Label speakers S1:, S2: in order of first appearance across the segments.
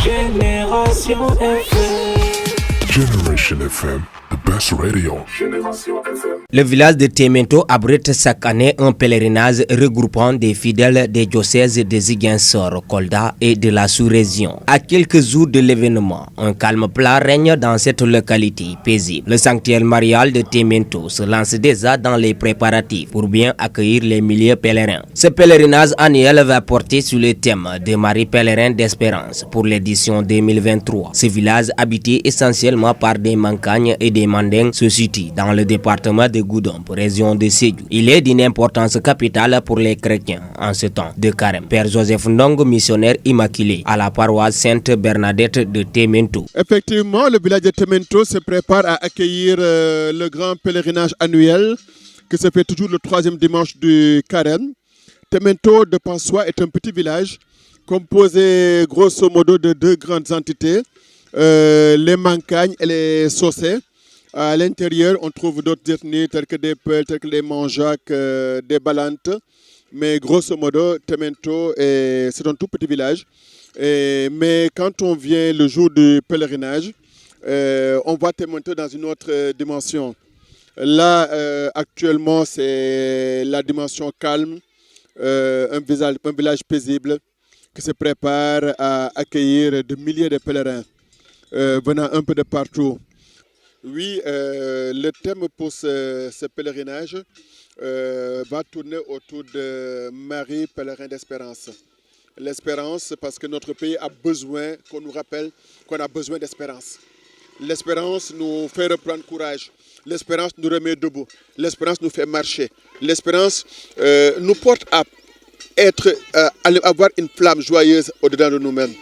S1: Génération FM.
S2: Generation FM, the best radio.
S3: Le village de Témento abrite chaque année un pèlerinage regroupant des fidèles des diocèses de Ziguinchor, Kolda et de la sous-région. À quelques jours de l'événement, un calme plat règne dans cette localité paisible. Le sanctuaire marial de Témento se lance déjà dans les préparatifs pour bien accueillir les milliers de pèlerins. Ce pèlerinage annuel va porter sur le thème de Marie pèlerin d'espérance pour l'édition 2023. Ce village habité essentiellement par des Mancagnes et des Mandingues se situe dans le département de Goudomp, région de Sédhiou. Il est d'une importance capitale pour les chrétiens en ce temps de carême. Père Joseph Ndong, missionnaire immaculé à la paroisse Sainte Bernadette de Témento.
S4: Effectivement, le village de Témento se prépare à accueillir le grand pèlerinage annuel qui se fait toujours le troisième dimanche du carême. Témento de Pansois est un petit village composé grosso modo de deux grandes entités. Les Mancagnes et les Sossé. À l'intérieur, on trouve d'autres ethnies telles que des Peuls, telles que les Manjacs, des Balantes. Mais grosso modo, Témento, c'est un tout petit village. Mais quand on vient le jour du pèlerinage, on voit Témento dans une autre dimension. Là, actuellement, c'est la dimension calme, un village paisible qui se prépare à accueillir de milliers de pèlerins. Venant un peu de partout. Oui, le thème pour ce pèlerinage va tourner autour de Marie, pèlerin d'espérance. L'espérance, parce que notre pays a besoin qu'on nous rappelle qu'on a besoin d'espérance. L'espérance nous fait reprendre courage. L'espérance nous remet debout. L'espérance nous fait marcher. L'espérance nous porte à avoir une flamme joyeuse au-dedans de nous-mêmes.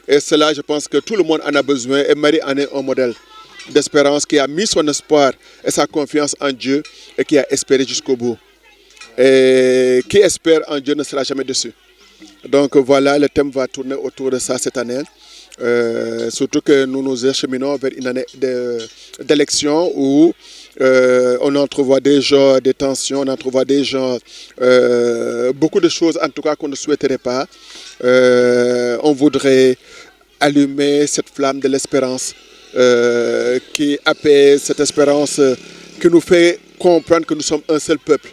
S4: Et cela, je pense que tout le monde en a besoin et Marie en est un modèle d'espérance qui a mis son espoir et sa confiance en Dieu et qui a espéré jusqu'au bout. Et qui espère en Dieu ne sera jamais déçu. Donc voilà, le thème va tourner autour de ça cette année. Surtout que nous nous acheminons vers une année d'élection où on entrevoit déjà des tensions, on entrevoit déjà beaucoup de choses en tout cas qu'on ne souhaiterait pas. On voudrait allumer cette flamme de l'espérance qui apaise cette espérance qui nous fait comprendre que nous sommes un seul peuple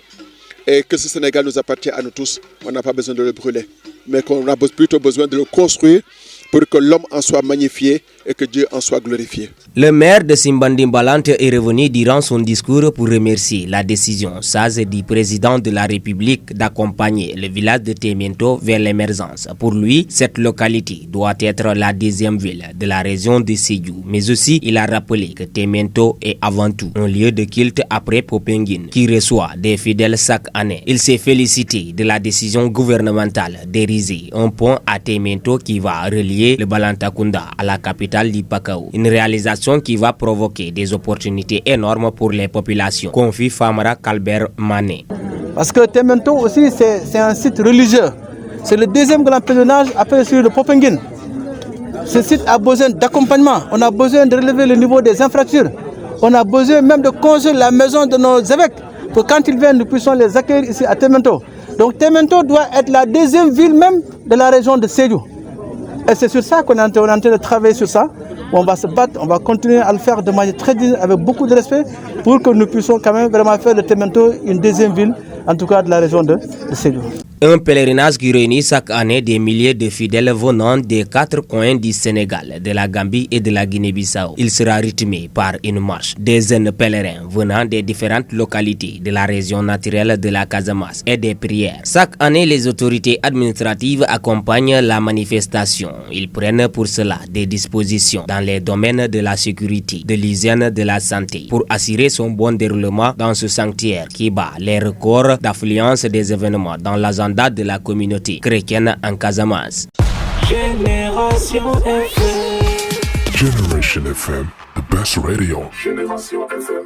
S4: et que ce Sénégal nous appartient à nous tous. On n'a pas besoin de le brûler, mais qu'on a plutôt besoin de le construire pour que l'homme en soit magnifié et que Dieu en soit glorifié.
S3: Le maire de Simbandi-Mbalante est revenu durant son discours pour remercier la décision sage du président de la République d'accompagner le village de Témento vers l'émergence. Pour lui, cette localité doit être la deuxième ville de la région de Sédhiou. Mais aussi, il a rappelé que Témento est avant tout un lieu de culte après Popenguine qui reçoit des fidèles chaque année. Il s'est félicité de la décision gouvernementale d'ériger un pont à Témento qui va relier le Balantakunda à la capitale du Pakao. Une réalisation qui va provoquer des opportunités énormes pour les populations, confie Famara Kalber Mané.
S5: Parce que Témento aussi c'est un site religieux. C'est le deuxième grand pèlerinage après celui de Popenguine. Ce site a besoin d'accompagnement. On a besoin de relever le niveau des infrastructures. On a besoin même de construire la maison de nos évêques pour quand ils viennent, nous puissions les accueillir ici à Témento. Donc Témento doit être la deuxième ville même de la région de Sédhiou. Et c'est sur ça qu'on est en train de travailler sur ça. On va se battre, on va continuer à le faire de manière très digne, avec beaucoup de respect, pour que nous puissions quand même vraiment faire de Témento une deuxième ville, en tout cas de la région de Sédhiou.
S3: Un pèlerinage qui réunit chaque année des milliers de fidèles venant des quatre coins du Sénégal, de la Gambie et de la Guinée-Bissau. Il sera rythmé par une marche des jeunes pèlerins venant des différentes localités de la région naturelle de la Casamance et des prières. Chaque année, les autorités administratives accompagnent la manifestation. Ils prennent pour cela des dispositions dans les domaines de la sécurité, de l'hygiène, de la santé, pour assurer son bon déroulement dans ce sanctuaire qui bat les records d'affluence des événements dans l'agenda de la communauté chrétienne en Casamance.
S1: Génération FM.
S2: Generation FM, the best radio.
S1: Génération FM.